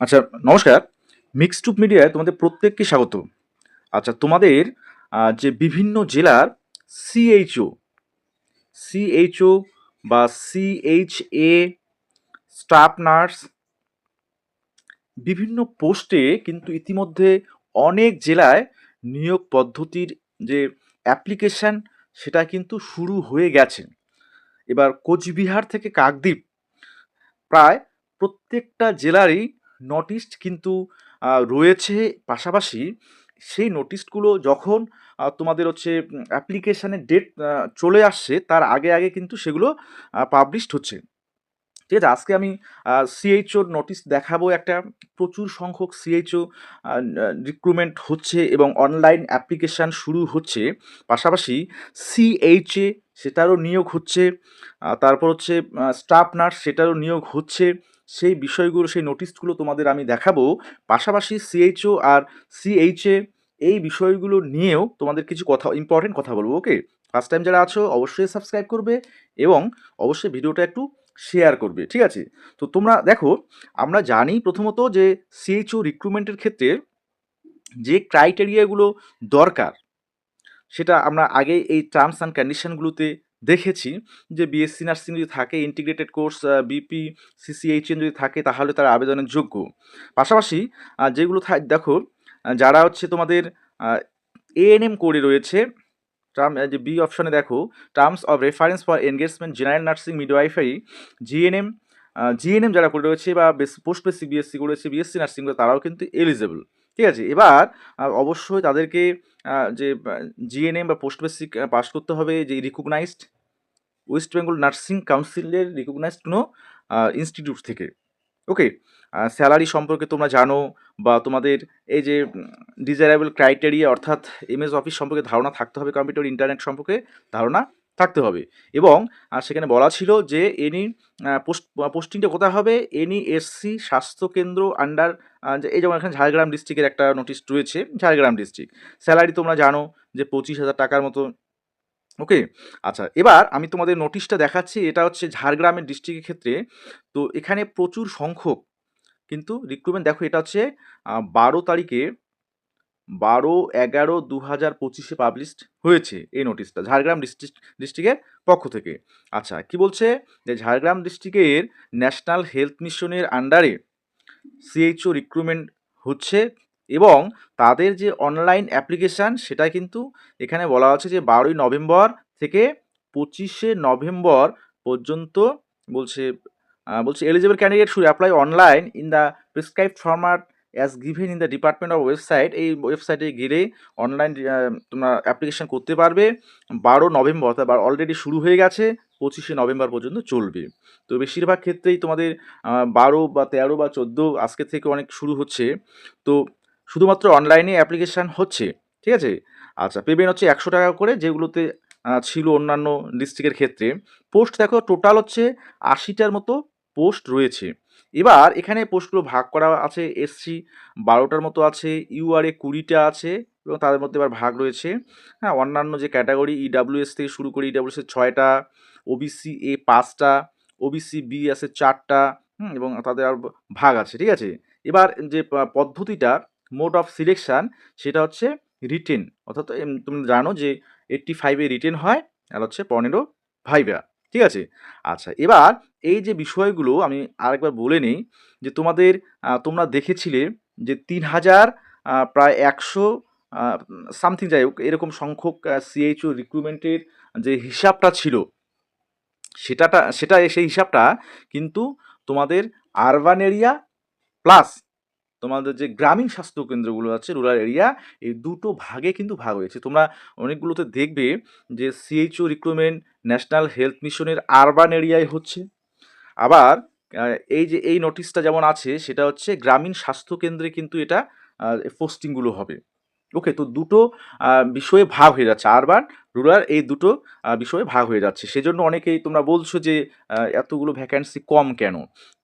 আচ্ছা, নমস্কার। মিক্সড মিডিয়ায় তোমাদের প্রত্যেককে স্বাগত। আচ্ছা, তোমাদের যে বিভিন্ন জেলার সিএইচও, সিএইচও বা সিএইচএ, স্টাফ নার্স বিভিন্ন পোস্টে কিন্তু ইতিমধ্যে অনেক জেলায় নিয়োগ পদ্ধতির যে অ্যাপ্লিকেশন সেটা কিন্তু শুরু হয়ে গেছে। এবার কোচবিহার থেকে কাকদ্বীপ প্রায় প্রত্যেকটা জেলারই নোটিশ কিন্তু রয়েছে। পাশাপাশি সেই নোটিশগুলো যখন তোমাদের হচ্ছে অ্যাপ্লিকেশনের ডেট চলে আসছে তার আগে আগে কিন্তু সেগুলো পাবলিশড হচ্ছে। ঠিক আছে, আজকে আমি সিএইচওর নোটিশ দেখাবো একটা। প্রচুর সংখ্যক সিএইচও রিক্রুটমেন্ট হচ্ছে এবং অনলাইন অ্যাপ্লিকেশান শুরু হচ্ছে। পাশাপাশি সিএইচএ সেটারও নিয়োগ হচ্ছে। তারপর হচ্ছে স্টাফ নার্স সেটারও নিয়োগ হচ্ছে। সেই বিষয়গুলো, সেই নোটিশগুলো তোমাদের আমি দেখাবো। পাশাপাশি সিএইচও আর সিএইচএ এই বিষয়গুলো নিয়েও তোমাদের কিছু কথা, ইম্পর্টেন্ট কথা বলবো। ওকে, ফার্স্ট টাইম যারা আছো অবশ্যই সাবস্ক্রাইব করবে এবং অবশ্যই ভিডিওটা একটু শেয়ার করবে। ঠিক আছে, তো তোমরা দেখো, আমরা জানি প্রথমত যে সিএইচও রিক্রুটমেন্টের ক্ষেত্রে যে ক্রাইটেরিয়াগুলো দরকার সেটা আমরা আগে এই টার্মস অ্যান্ড কন্ডিশনগুলোতে দেখেছি। যে বিএসসি নার্সিং যদি থাকে, ইন্টিগ্রেটেড কোর্স বিপি সিসিএইচএন যদি থাকে তাহলে তারা আবেদনের যোগ্য। পাশাপাশি যেগুলো দেখো, যারা হচ্ছে তোমাদের এএনএম করে রয়েছে, যে বি অপশনে দেখো, terms of reference for engagement general nursing midwifery, GNM, GNM যারা করে রয়েছে বা পোস্ট বেসিক বিএসসি করেছে, বিএসসি নার্সিং করে, তারাও কিন্তু এলিজেবল। ঠিক আছে, এবার অবশ্যই তাদেরকে যে জিএনএম বা পোস্ট বেসিক পাস করতে হবে যে রিকগনাইজড ওয়েস্ট বেঙ্গল নার্সিং কাউন্সিলের রিকগনাইজড কোনো ইনস্টিটিউট থেকে। ওকে, স্যালারি সম্পর্কে তোমরা জানো, বা তোমাদের এই যে ডিজায়ারেবল ক্রাইটেরিয়া অর্থাৎ এমএস অফিস সম্পর্কে ধারণা থাকতে হবে, কম্পিউটার ইন্টারনেট সম্পর্কে ধারণা থাকতে হবে। এবং সেখানে বলা ছিল যে এনি পোস্টিংটা কোথায় হবে, এনি এসসি স্বাস্থ্যকেন্দ্র আন্ডার, এই যেমন এখানে ঝাড়গ্রাম ডিস্ট্রিক্টের একটা নোটিশ রয়েছে, ঝাড়গ্রাম ডিস্ট্রিক্ট। স্যালারি তোমরা জানো যে 25,000 টাকার মতো। ওকে, আচ্ছা, এবার আমি তোমাদের নোটিশটা দেখাচ্ছি। এটা হচ্ছে ঝাড়গ্রামের ডিস্ট্রিক্টের ক্ষেত্রে। তো এখানে প্রচুর সংখ্যক কিন্তু রিক্রুটমেন্ট, দেখো এটা হচ্ছে 12 তারিখে, 12/11/2025 পাবলিশড হয়েছে এই নোটিশটা ঝাড়গ্রাম ডিস্ট্রিক্টের পক্ষ থেকে। আচ্ছা, কি বলছে, যে ঝাড়গ্রাম ডিস্ট্রিক্টের ন্যাশনাল হেলথ মিশনের আন্ডারে সিএইচও রিক্রুটমেন্ট হচ্ছে এবং তাদের যে অনলাইন অ্যাপ্লিকেশান সেটা কিন্তু এখানে বলা আছে যে 12ই নভেম্বর থেকে 25শে নভেম্বর পর্যন্ত। বলছে বলছে eligible candidate should apply online in the prescribed format as given in the department of website. এই ওয়েবসাইটে গেলে অনলাইন তোমরা অ্যাপ্লিকেশান করতে পারবে। 12 নভেম্বর, তারপর অলরেডি শুরু হয়ে গেছে, 25শে নভেম্বর পর্যন্ত চলবে। তো বেশিরভাগ ক্ষেত্রেই তোমাদের 12 বা 13 বা 14 আজকে থেকে অনেক শুরু হচ্ছে। তো শুধুমাত্র অনলাইনে অ্যাপ্লিকেশান হচ্ছে। ঠিক আছে, আচ্ছা, পেমেন্ট হচ্ছে 100 টাকা করে, যেগুলোতে ছিল অন্যান্য ডিস্ট্রিক্টের ক্ষেত্রে। পোস্ট দেখো, টোটাল হচ্ছে 80টার মতো পোস্ট রয়েছে। এবার এখানে পোস্টগুলো ভাগ করা আছে, এসসি 12টার মতো আছে, ইউআরএ 20টা আছে এবং তাদের মধ্যে এবার ভাগ রয়েছে। হ্যাঁ, অন্যান্য যে ক্যাটাগরি ইডাব্লিউএস থেকে শুরু করে ইডাব্লিউএস 6টা, ওবিসি এ 5টা, ওবিসি বি আছে 4টা, এবং তাদের আর ভাগ আছে। ঠিক আছে, এবার যে পদ্ধতিটা, মোড অফ সিলেকশান, সেটা হচ্ছে রিটেন, অর্থাৎ তুমি জানো যে 85-এ রিটেন হয়, আর হচ্ছে 15 ভাইভা। ঠিক আছে, আচ্ছা, এবার এই যে বিষয়গুলো আমি আরেকবার বলে নেই, যে তোমাদের তোমরা দেখেছিলে যে 3000 প্রায় 100 সামথিং, যাই হোক এরকম সংখ্যক সিএইচও রিক্রুটমেন্টের যে হিসাবটা ছিল, সেটা সেই হিসাবটা কিন্তু তোমাদের আরবান এরিয়া প্লাস তোমাদের যে গ্রামীণ স্বাস্থ্য কেন্দ্রগুলো আছে, রুরাল এরিয়া, এই দুটো ভাগে কিন্তু ভাগ হয়েছে। তোমরা অনেকগুলোতে দেখবে যে সিএইচও রিক্রুটমেন্ট ন্যাশনাল হেলথ মিশনের আরবান এরিয়ায় হচ্ছে। আবার এই যে এই নোটিশটা যেমন আছে, সেটা হচ্ছে গ্রামীণ স্বাস্থ্য কেন্দ্রে কিন্তু এটা পোস্টিংগুলো হবে। ওকে, তো দুটো বিষয়ে ভাগ হয়ে যাচ্ছে, আরবান রুরাল, এই দুটো বিষয়ে ভাগ হয়ে যাচ্ছে। সেজন্য অনেকেই তোমরা বলছো যে এতগুলো ভ্যাকান্সি কম কেন।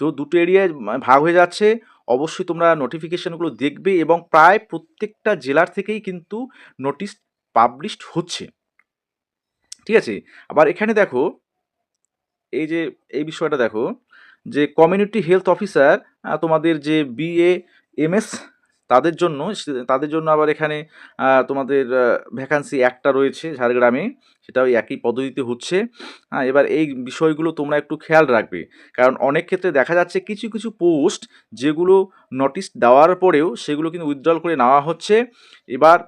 তো দুটো এরিয়ায় ভাগ হয়ে যাচ্ছে। অবশ্যই তোমরা নোটিফিকেশনগুলো দেখবে এবং প্রায় প্রত্যেকটা জেলার থেকেই কিন্তু নোটিশ পাবলিশড হচ্ছে। ঠিক আছে, আবার এখানে দেখো, এই যে এই বিষয়টা দেখো, যে কমিউনিটি হেলথ অফিসার তোমাদের যে BAMS তাদের জন্য আবার এখানে তোমাদের ভ্যাকান্সি একটা রয়েছে ঝাড়গ্রামে, সেটাও একই পদ্ধতিতে হচ্ছে। এবার এই বিষয়গুলো তোমরা একটু খেয়াল রাখবে, কারণ অনেক ক্ষেত্রে দেখা যাচ্ছে কিছু কিছু পোস্ট যেগুলো নোটিশ দেওয়ার পরেও সেগুলো কিন্তু উইথড্রল করে নেওয়া হচ্ছে, এবার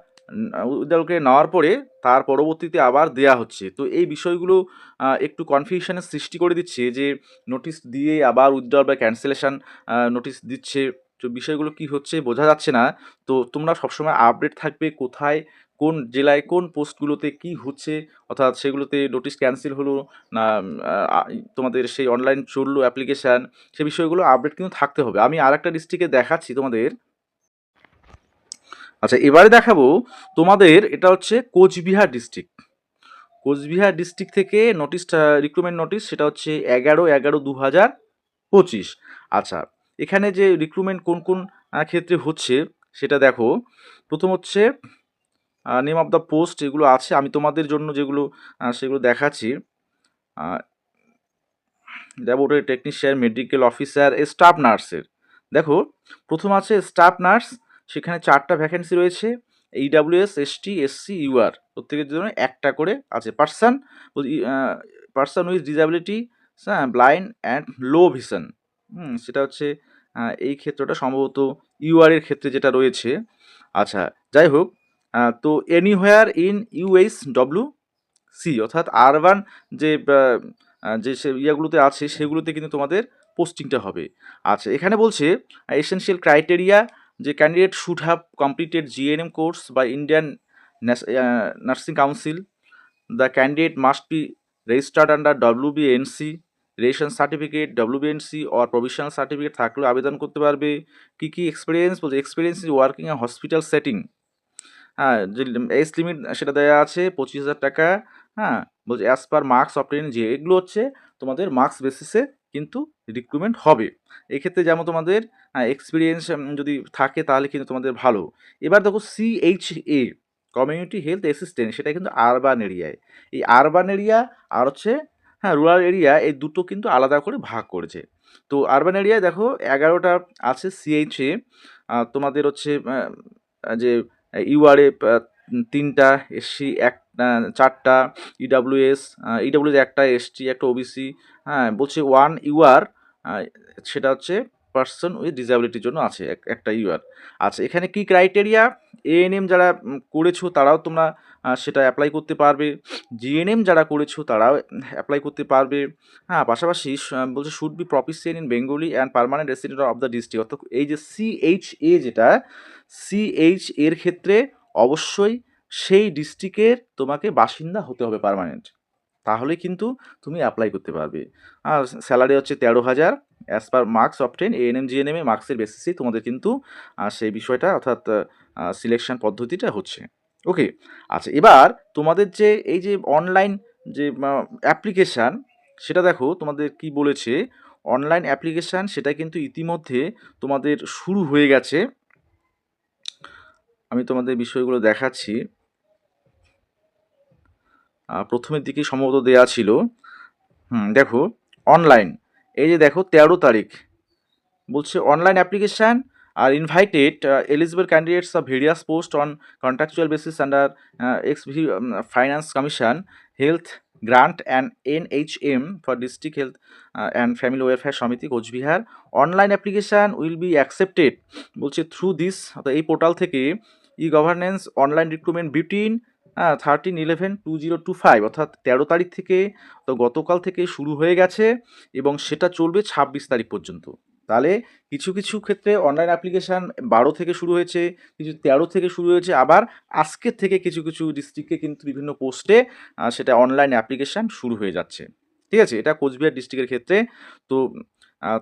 উইথড্রল করে নেওয়ার পরে তার পরবর্তীতে আবার দেয়া হচ্ছে। তো এই বিষয়গুলো একটু কনফিউশনের সৃষ্টি করে দিচ্ছে, যে নোটিশ দিয়ে আবার উইথড্রল বা ক্যান্সেলেশন নোটিশ দিচ্ছে, তো বিষয়গুলো কি হচ্ছে বোঝা যাচ্ছে না। তো তোমরা সবসময় আপডেট থাকবে কোথায় কোন জেলায় কোন পোস্টগুলোতে কি হচ্ছে, অর্থাৎ সেগুলোতে নোটিশ ক্যান্সেল হলো না তোমাদের সেই অনলাইন চললো অ্যাপ্লিকেশান, সে বিষয়গুলো আপডেট কিন্তু থাকতে হবে। আমি আর একটা ডিস্ট্রিক্টে দেখাচ্ছি তোমাদের। আচ্ছা, এবারে দেখাবো তোমাদের, এটা হচ্ছে কোচবিহার ডিস্ট্রিক্ট। কোচবিহার ডিস্ট্রিক্ট থেকে নোটিশটা, রিক্রুটমেন্ট নোটিশ, সেটা হচ্ছে 11/11/2025। আচ্ছা, এখানে যে রিক্রুটমেন্ট কোন কোন ক্ষেত্রে হচ্ছে সেটা দেখো। প্রথম হচ্ছে নেম অফ দ্য পোস্ট, এগুলো আছে, আমি তোমাদের জন্য যেগুলো সেগুলো দেখাচ্ছি। Laboratory technician, medical officer, staff নার্সের। দেখো, প্রথম আছে স্টাফ নার্স, সেখানে 4টা ভ্যাকেন্সি রয়েছে। EWS, ST, SC, UR প্রত্যেকের জন্য একটা করে আছে। Person with disability, blind and low vision, সেটা হচ্ছে এই ক্ষেত্রটা সম্ভবত UR এর ক্ষেত্রে যেটা রয়েছে। আচ্ছা, যাই হোক, তো এনিহোয়ার ইন UHWC, অর্থাৎ আরবান যে যে ইয়েগুলোতে আছে সেগুলোতে কিন্তু তোমাদের পোস্টিংটা হবে। আচ্ছা, এখানে বলছে এসেনশিয়াল ক্রাইটেরিয়া, যে candidate should have completed GNM course বা Indian nursing council, the candidate must be registered under WBNC, registration certificate WBNC or provisional certificate থাকলেও আবেদন করতে পারবে। কী কী এক্সপিরিয়েন্স বলছে, experience is working a hospital setting, যে এজ লিমিট সেটা দেওয়া আছে 25,000 টাকা। বলছে অ্যাজ পার মার্কস অবটেন, যে এগুলো হচ্ছে তোমাদের মার্কস বেসিসে কিন্তু রিক্রুটমেন্ট হবে। এক্ষেত্রে যেমন তোমাদের এক্সপিরিয়েন্স যদি থাকে তাহলে কিন্তু তোমাদের ভালো। এবার দেখো CHA, কমিউনিটি হেলথ অ্যাসিস্ট্যান্ট, সেটা কিন্তু আরবান এরিয়ায়। এই আরবান এরিয়া আর হচ্ছে রুরাল এরিয়া, এই দুটো কিন্তু আলাদা করে ভাগ করেছে। তো আরবান এরিয়ায় দেখো 11টা আছে CHA, তোমাদের হচ্ছে যে URA 3টা, SC 4টা, EWS একটা, ST একটা, OBC। বলছে 1 UR, সেটা হচ্ছে পার্সন উইথ ডিসএবিলিটির জন্য আছে একটা UR। আচ্ছা, এখানে কি ক্রাইটেরিয়া, ANM যারা করেছো তারাও তোমরা সেটা অ্যাপ্লাই করতে পারবে, GNM যারা করেছো তারাও অ্যাপ্লাই করতে পারবে। পাশাপাশি বলছে should be proficient in Bengali and permanent resident of the district, অর্থাৎ এই যে CHA, যেটা এর ক্ষেত্রে অবশ্যই সেই ডিস্ট্রিক্টের তোমাকে বাসিন্দা হতে হবে পার্মানেন্ট, তাহলে কিন্তু তুমি অ্যাপ্লাই করতে পারবে। আর স্যালারি হচ্ছে 13,000 as per marks obtain, ANM GNM মার্কসের বেসিসেই তোমাদের কিন্তু সেই বিষয়টা, অর্থাৎ সিলেকশন পদ্ধতিটা হচ্ছে। ওকে। আচ্ছা, এবার তোমাদের যে এই যে অনলাইন যে অ্যাপ্লিকেশান, সেটা দেখো তোমাদের কি বলেছে। অনলাইন অ্যাপ্লিকেশান সেটা কিন্তু ইতিমধ্যে তোমাদের শুরু হয়ে গেছে। আমি তোমাদের বিষয়গুলো দেখাচ্ছি। প্রথমের দিকে সম্ভবত দেয়া ছিল। দেখো অনলাইন, এই যে দেখো 13 তারিখ বলছে online application are invited eligible candidates of various post on contractual basis under XV finance commission health grant and NHM for district health and family welfare Samiti Cooch Behar. Online application will be accepted, বলছে through this, অর্থাৎ এই portal থেকে governance online recruitment between 13/11/2025, অর্থাৎ 13 তারিখ থেকে, তো গতকাল থেকে শুরু হয়ে গেছে এবং সেটা চলবে 26 তারিখ পর্যন্ত। তাহলে কিছু কিছু ক্ষেত্রে অনলাইন অ্যাপ্লিকেশান 12 থেকে শুরু হয়েছে, কিছু 13 থেকে শুরু হয়েছে, আবার আজকের থেকে কিছু কিছু ডিস্ট্রিক্টে কিন্তু বিভিন্ন পোস্টে সেটা অনলাইন অ্যাপ্লিকেশান শুরু হয়ে যাচ্ছে। ঠিক আছে, এটা কোচবিহার ডিস্ট্রিক্টের ক্ষেত্রে। তো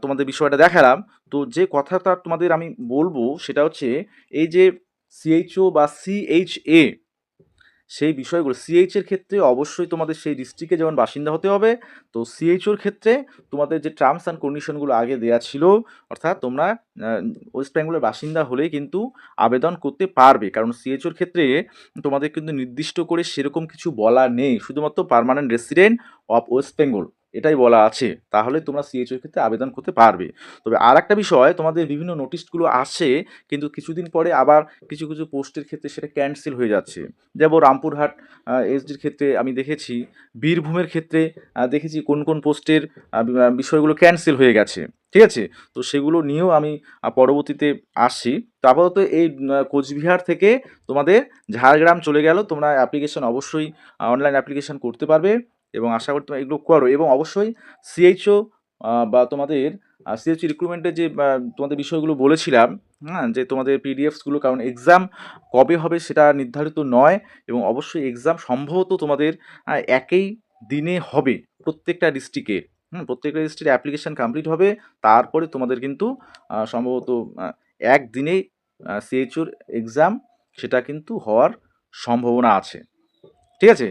তোমাদের বিষয়টা দেখালাম। তো যে কথাটা তোমাদের আমি বলবো সেটা হচ্ছে এই যে CHO বা CHA, সেই বিষয়গুলো CH এর ক্ষেত্রে অবশ্যই তোমাদের সেই ডিস্ট্রিক্টে যেমন বাসিন্দা হতে হবে, তো CHOর ক্ষেত্রে তোমাদের যে টার্মস অ্যান্ড কন্ডিশনগুলো আগে দেওয়া ছিল, অর্থাৎ তোমরা ওয়েস্ট বেঙ্গলের বাসিন্দা হলেই কিন্তু আবেদন করতে পারবে, কারণ CHOর ক্ষেত্রে তোমাদের কিন্তু নির্দিষ্ট করে সেরকম কিছু বলা নেই, শুধুমাত্র permanent resident of West Bengal, এটাই বলা আছে, তাহলে তোমরা সিএইচও এর ক্ষেত্রে আবেদন করতে পারবে। তবে আর একটা বিষয়, তোমাদের বিভিন্ন নোটিশগুলো আসে, কিন্তু কিছুদিন পরে আবার কিছু কিছু পোস্টের ক্ষেত্রে সেটা ক্যান্সেল হয়ে যাচ্ছে। যেমন রামপুরহাট এসডির ক্ষেত্রে আমি দেখেছি, বীরভূমের ক্ষেত্রে দেখেছি কোন কোন পোস্টের বিষয়গুলো ক্যান্সেল হয়ে গেছে। ঠিক আছে? তো সেগুলো নিয়েও আমি পরবর্তীতে আসছি। তো আপাতত এই কোচবিহার থেকে তোমাদের ঝাড়গ্রাম চলে গেল। তোমরা অ্যাপ্লিকেশন অবশ্যই অনলাইন অ্যাপ্লিকেশন করতে পারবে এবং আশা করি তোমরা এগুলো করো, এবং অবশ্যই সিএইচও বা তোমাদের সিএইচও রিক্রুটমেন্টের যে তোমাদের বিষয়গুলো বলেছিলাম, হ্যাঁ, যে তোমাদের পিডিএফসগুলো, কারণ এক্সাম কবে হবে সেটা নির্ধারিত নয়, এবং অবশ্যই এক্সাম সম্ভবত তোমাদের একই দিনে হবে প্রত্যেকটা ডিস্ট্রিক্টে। প্রত্যেকটা ডিস্ট্রিক্টের অ্যাপ্লিকেশন কমপ্লিট হবে, তারপরে তোমাদের কিন্তু সম্ভবত একদিনেই সিএইচওর এক্সাম সেটা কিন্তু হওয়ার সম্ভাবনা আছে। ঠিক আছে?